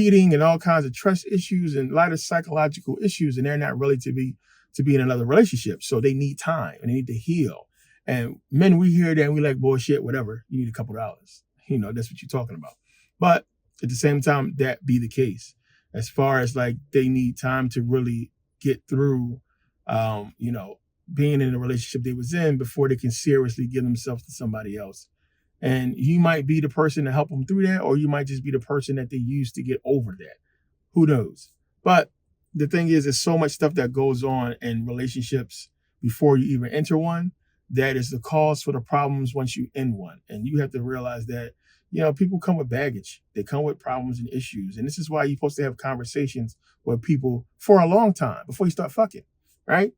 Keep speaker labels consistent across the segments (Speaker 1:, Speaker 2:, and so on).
Speaker 1: cheating and all kinds of trust issues and a lot of psychological issues, and they're not ready to be in another relationship. So they need time and they need to heal. And men, we hear that and we like, bullshit, whatever. You need a couple dollars. That's what you're talking about. But at the same time, that be the case. As far as like they need time to really get through, being in a relationship they was in before they can seriously give themselves to somebody else. And you might be the person to help them through that, or you might just be the person that they use to get over that. Who knows? But the thing is, there's so much stuff that goes on in relationships before you even enter one that is the cause for the problems once you end one. And you have to realize that, people come with baggage. They come with problems and issues. And this is why you're supposed to have conversations with people for a long time before you start fucking, right?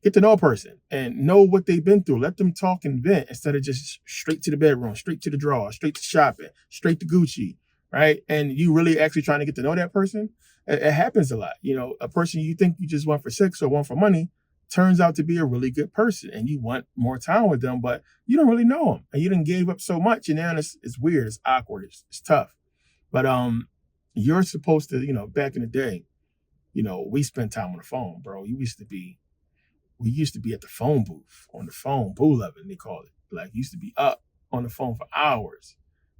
Speaker 1: Get to know a person and know what they've been through. Let them talk and vent instead of just straight to the bedroom, straight to the drawer, straight to shopping, straight to Gucci, right? And you really actually trying to get to know that person. It happens a lot. A person you think you just want for sex or want for money turns out to be a really good person and you want more time with them, but you don't really know them and you done gave up so much and now it's weird, it's awkward, it's tough. But you're supposed to, back in the day, we spent time on the phone, bro. We used to be at the phone booth, on the phone, boo loving, they call it. Like, used to be up on the phone for hours,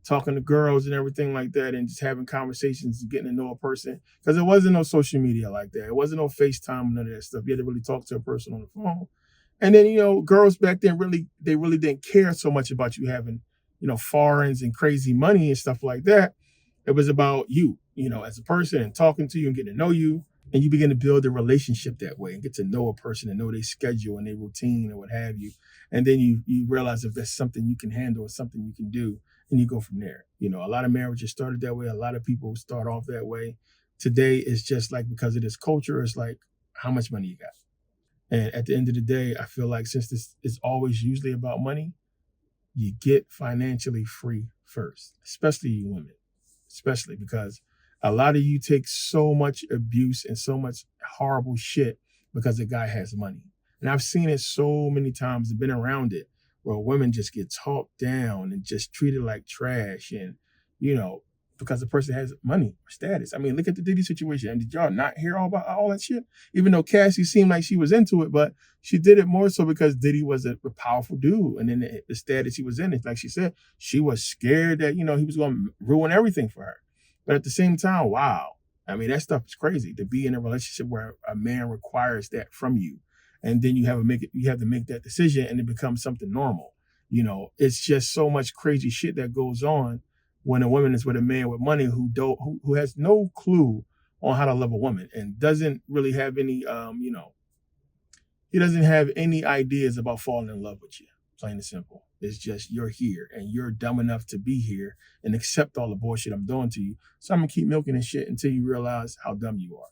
Speaker 1: talking to girls and everything like that, and just having conversations and getting to know a person. Because there wasn't no social media like that. It wasn't no FaceTime, none of that stuff. You had to really talk to a person on the phone. And then, girls back then really didn't care so much about you having, foreigns and crazy money and stuff like that. It was about you, as a person and talking to you and getting to know you. And you begin to build a relationship that way and get to know a person and know their schedule and their routine and what have you. And then you realize if that's something you can handle or something you can do, and you go from there. A lot of marriages started that way. A lot of people start off that way. Today, it's just like, because of this culture, it's like, how much money you got? And at the end of the day, I feel like since this is always usually about money, you get financially free first, especially you women, especially because a lot of you take so much abuse and so much horrible shit because the guy has money. And I've seen it so many times and been around it where women just get talked down and just treated like trash and, because the person has money or status. I mean, look at the Diddy situation. And did y'all not hear all about all that shit? Even though Cassie seemed like she was into it, but she did it more so because Diddy was a powerful dude. And then the status he was in, like she said, she was scared that, he was going to ruin everything for her. But at the same time, wow. I mean, that stuff is crazy to be in a relationship where a man requires that from you. And then you have to make that decision and it becomes something normal. It's just so much crazy shit that goes on when a woman is with a man with money who has no clue on how to love a woman and doesn't really have any, he doesn't have any ideas about falling in love with you. Plain and simple. It's just you're here and you're dumb enough to be here and accept all the bullshit I'm doing to you. So I'm going to keep milking this shit until you realize how dumb you are.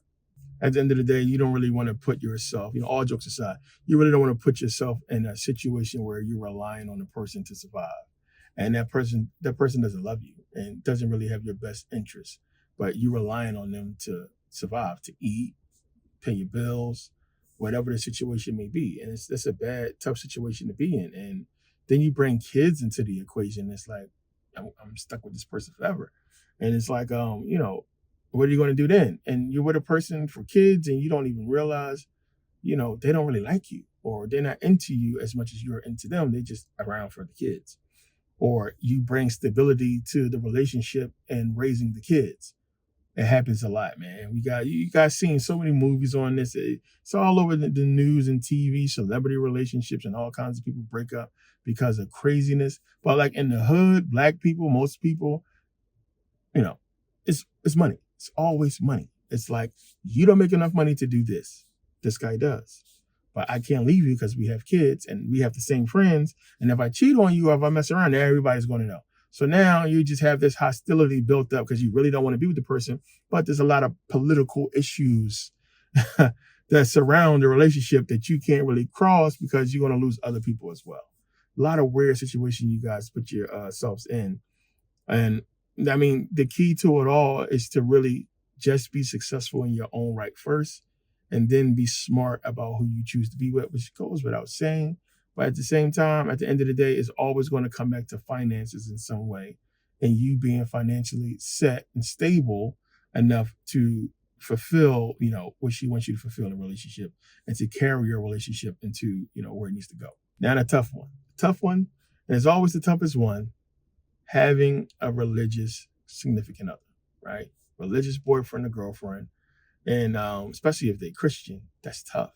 Speaker 1: At the end of the day, you don't really want to put yourself, all jokes aside, you really don't want to put yourself in a situation where you're relying on a person to survive. And that person doesn't love you and doesn't really have your best interest, but you're relying on them to survive, to eat, pay your bills, whatever the situation may be. And that's a bad, tough situation to be in. And then you bring kids into the equation. It's like, I'm stuck with this person forever. And it's like, what are you going to do then? And you're with a person for kids and you don't even realize, they don't really like you or they're not into you as much as you're into them. They're just around for the kids. Or you bring stability to the relationship and raising the kids. It happens a lot, man. You guys seen so many movies on this. It's all over the news and TV, celebrity relationships, and all kinds of people break up because of craziness. But like in the hood, black people, most people, it's money. It's always money. It's like, you don't make enough money to do this. This guy does. But I can't leave you because we have kids and we have the same friends. And if I cheat on you or if I mess around, everybody's going to know. So now you just have this hostility built up because you really don't want to be with the person. But there's a lot of political issues that surround the relationship that you can't really cross because you're going to lose other people as well. A lot of weird situations you guys put yourselves in. And I mean, the key to it all is to really just be successful in your own right first, and then be smart about who you choose to be with, which goes without saying. But at the same time, at the end of the day, it's always going to come back to finances in some way, and you being financially set and stable enough to fulfill, what she wants you to fulfill in a relationship and to carry your relationship into, where it needs to go. Now, a tough one. And it's always the toughest one, having a religious significant other, right? Religious boyfriend or girlfriend. And especially if they're Christian, that's tough.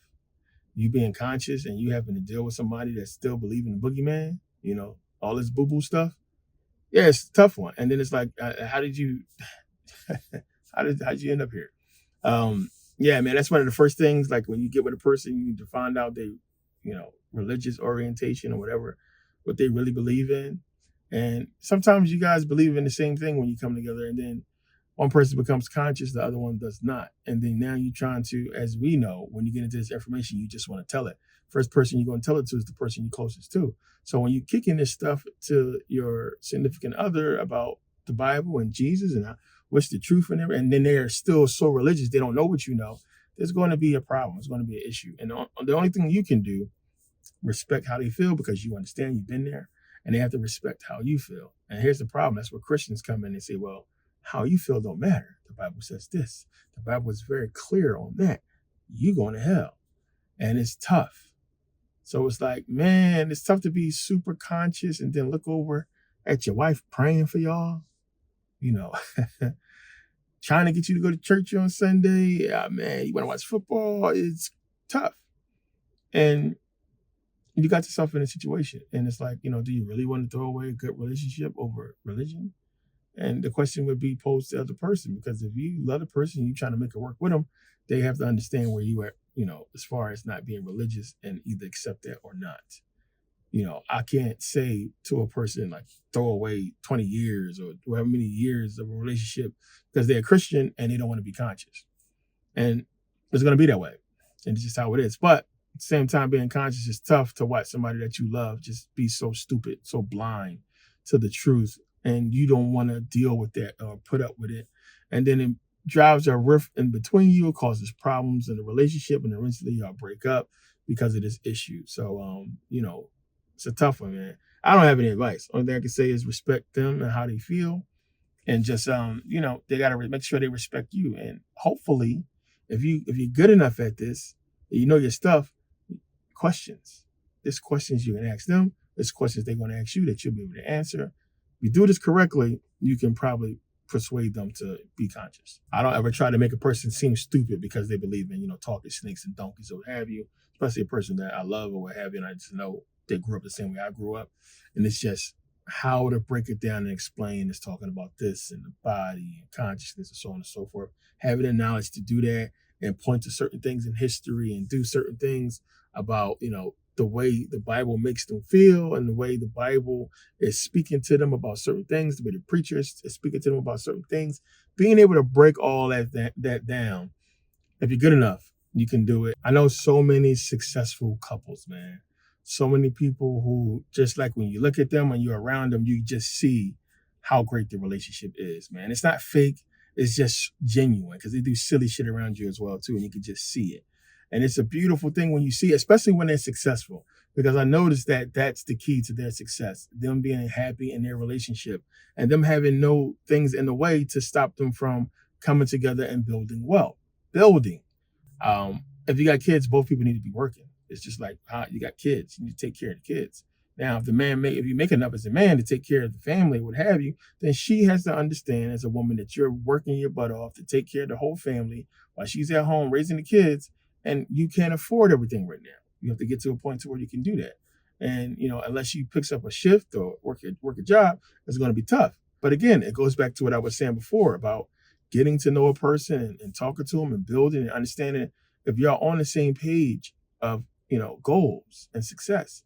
Speaker 1: You being conscious and you having to deal with somebody that still believes in the boogeyman, all this boo-boo stuff. Yeah, it's a tough one. And then it's like, how did you end up here? Yeah, man, that's one of the first things. Like when you get with a person, you need to find out their, religious orientation or whatever, what they really believe in. And sometimes you guys believe in the same thing when you come together, and then one person becomes conscious, the other one does not. And then now you're trying to, as we know, when you get into this information, you just want to tell it. First person you're going to tell it to is the person you're closest to. So when you kick in this stuff to your significant other about the Bible and Jesus and what's the truth and everything, and then they're still so religious, they don't know what you know, there's going to be a problem. It's going to be an issue. And the only thing you can do, respect how they feel, because you understand, you've been there, and they have to respect how you feel. And here's the problem. That's where Christians come in and say, well, how you feel don't matter. The Bible says this. The Bible is very clear on that. You going to hell. And it's tough. So it's like, man, it's tough to be super conscious and then look over at your wife praying for y'all, trying to get you to go to church on Sunday. Yeah, man, you want to watch football. It's tough. And you got yourself in a situation. And it's like, do you really want to throw away a good relationship over religion? And the question would be posed to the other person, because if you love the person, you're trying to make it work with them, they have to understand where you are, as far as not being religious, and either accept that or not. I can't say to a person like throw away 20 years or however many years of a relationship because they're a Christian and they don't want to be conscious. And it's going to be that way. And it's just how it is. But at the same time, being conscious is tough to watch somebody that you love just be so stupid, so blind to the truth. And you don't want to deal with that or put up with it. And then it drives a rift in between you. It causes problems in the relationship, and eventually y'all break up because of this issue. So, it's a tough one, man. I don't have any advice. Only thing I can say is respect them and how they feel. And just, they got to make sure they respect you. And hopefully, if you're good enough at this, you know your stuff, questions. There's questions you can ask them. There's questions they're going to ask you that you'll be able to answer. If you do this correctly, you can probably persuade them to be conscious. I don't ever try to make a person seem stupid because they believe in, talking snakes and donkeys or what have you, especially a person that I love or what have you, and I just know they grew up the same way I grew up. And it's just how to break it down and explain is talking about this and the body and consciousness and so on and so forth. Having the knowledge to do that and point to certain things in history and do certain things about, the way the Bible makes them feel and the way the Bible is speaking to them about certain things, the way the preacher is speaking to them about certain things. Being able to break all that down, if you're good enough, you can do it. I know so many successful couples, man. So many people who, just like when you look at them and you're around them, you just see how great the relationship is, man. It's not fake. It's just genuine, because they do silly shit around you as well, too, and you can just see it. And it's a beautiful thing when you see it, especially when they're successful, because I noticed that that's the key to their success, them being happy in their relationship and them having no things in the way to stop them from coming together and building wealth. If you got kids, both people need to be working. It's just like you got kids, you need to take care of the kids. Now, if you make enough as a man to take care of the family, what have you, then she has to understand as a woman that you're working your butt off to take care of the whole family while she's at home raising the kids. And you can't afford everything right now. You have to get to a point to where you can do that. And, unless she picks up a shift or work a job, it's going to be tough. But again, it goes back to what I was saying before about getting to know a person and talking to them and building and understanding if y'all on the same page of, goals and success.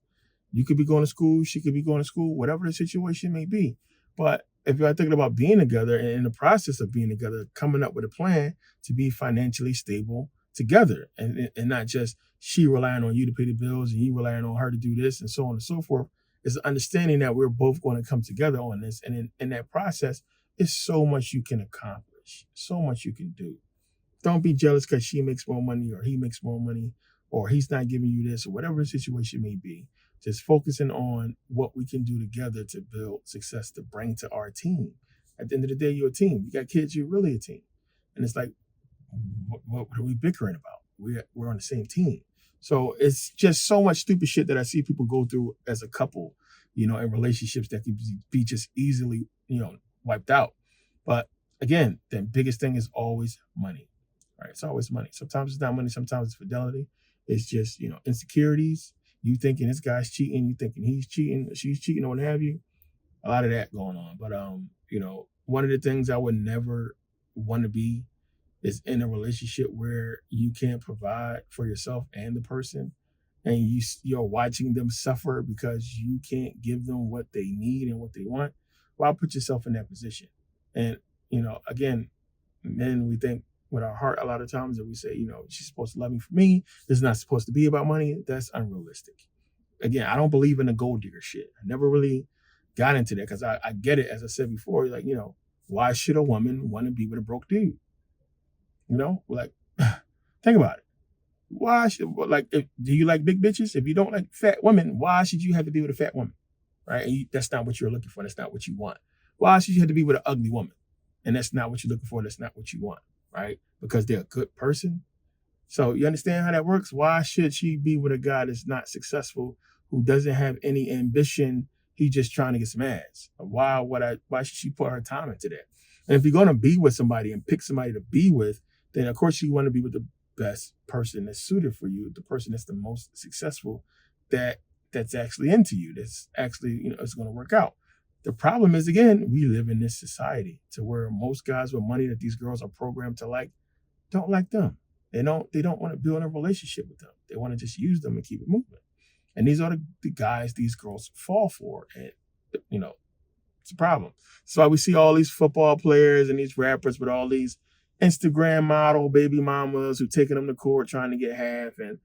Speaker 1: You could be going to school, she could be going to school, whatever the situation may be. But if you're thinking about being together and in the process of being together, coming up with a plan to be financially stable together, and not just she relying on you to pay the bills and you relying on her to do this and so on and so forth, is understanding that we're both going to come together on this. And in that process, it's so much you can accomplish, so much you can do. Don't be jealous because she makes more money or he makes more money or he's not giving you this or whatever the situation may be. Just focusing on what we can do together to build success to bring to our team. At the end of the day, you're a team. You got kids, you're really a team. And it's like, what are we bickering about? We're on the same team. So it's just so much stupid shit that I see people go through as a couple, in relationships that can be just easily, wiped out. But again, the biggest thing is always money, right? It's always money. Sometimes it's not money. Sometimes it's fidelity. It's just, insecurities. You thinking this guy's cheating. You thinking he's cheating. She's cheating, or what have you. A lot of that going on. But, one of the things I would never want to be is in a relationship where you can't provide for yourself and the person, and you're watching them suffer because you can't give them what they need and what they want. Why put yourself in that position? And, again, men, we think with our heart a lot of times that we say, she's supposed to love me for me. This is not supposed to be about money. That's unrealistic. Again, I don't believe in the gold digger shit. I never really got into that because I get it. As I said before, like, why should a woman want to be with a broke dude? Like, think about it. Why should, do you like big bitches? If you don't like fat women, why should you have to be with a fat woman? Right? And that's not what you're looking for. That's not what you want. Why should you have to be with an ugly woman? And that's not what you're looking for. That's not what you want. Right? Because they're a good person. So you understand how that works? Why should she be with a guy that's not successful, who doesn't have any ambition? He's just trying to get some ass. Why should she put her time into that? And if you're going to be with somebody and pick somebody to be with, then of course you want to be with the best person that's suited for you, the person that's the most successful, that's actually into you, that's actually, it's going to work out. The problem is, again, we live in this society to where most guys with money that these girls are programmed to like don't like them. They don't want to build a relationship with them. They want to just use them and keep it moving. And these are the guys these girls fall for. And, it's a problem. So we see all these football players and these rappers with all these Instagram model baby mamas who taking them to court trying to get half, and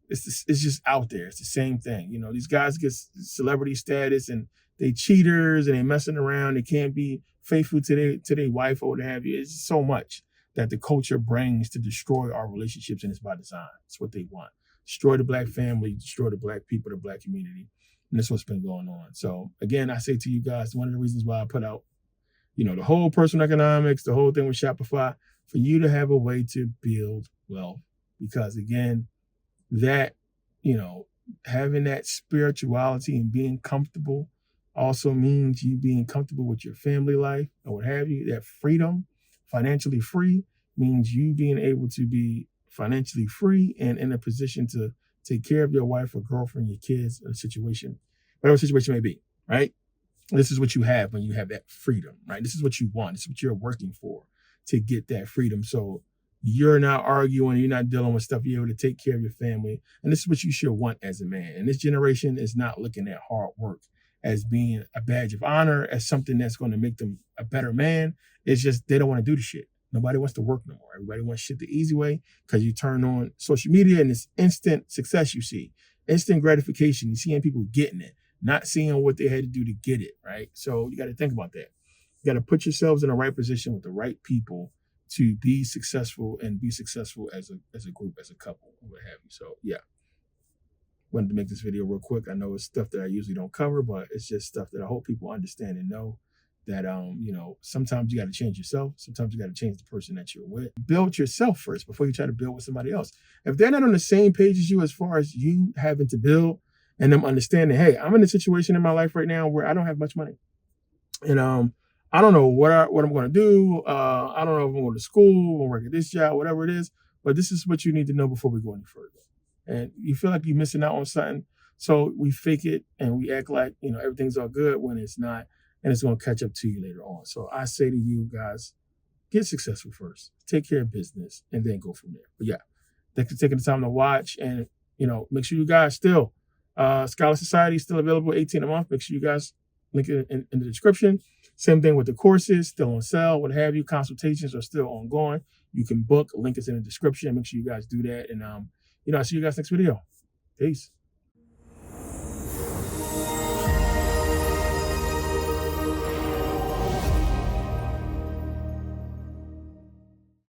Speaker 1: it's just out there. It's the same thing. These guys get celebrity status and they cheaters and they messing around. They can't be faithful to their wife or what have you. It's so much that the culture brings to destroy our relationships, and it's by design. It's what they want. Destroy the black family, destroy the black people, the black community. And that's what's been going on. So again, I say to you guys, one of the reasons why I put out, the whole personal economics, the whole thing with Shopify, for you to have a way to build wealth. Because again, that, having that spirituality and being comfortable also means you being comfortable with your family life or what have you. That freedom, financially free, means you being able to be financially free and in a position to take care of your wife or girlfriend, your kids, or situation, whatever situation may be, right? This is what you have when you have that freedom, right? This is what you want. This is what you're working for, to get that freedom. So you're not arguing, you're not dealing with stuff. You're able to take care of your family. And this is what you should want as a man. And this generation is not looking at hard work as being a badge of honor, as something that's going to make them a better man. It's just they don't want to do the shit. Nobody wants to work no more. Everybody wants shit the easy way because you turn on social media and it's instant success you see. Instant gratification. You're seeing people getting it, not seeing what they had to do to get it, right? So you got to think about that. You got to put yourselves in the right position with the right people to be successful and be successful as a group, as a couple, what have you. So yeah, wanted to make this video real quick. I know it's stuff that I usually don't cover, but it's just stuff that I hope people understand and know that, sometimes you got to change yourself. Sometimes you got to change the person that you're with. Build yourself first before you try to build with somebody else. If they're not on the same page as you as far as you having to build and them understanding, hey, I'm in a situation in my life right now where I don't have much money. And I don't know what I'm going to do. I don't know if I'm going to school, I'm going to work at this job, whatever it is. But this is what you need to know before we go any further. And you feel like you're missing out on something. So we fake it and we act like, everything's all good when it's not. And it's going to catch up to you later on. So I say to you guys, get successful first. Take care of business and then go from there. But yeah, thanks for taking the time to watch. And, make sure you guys still, Scholar Society is still available, $18 a month. Make sure you guys link it in the description. Same thing with the courses, still on sale, what have you. Consultations are still ongoing. You can book. Link is in the description. Make sure you guys do that. And, I'll see you guys next video. Peace.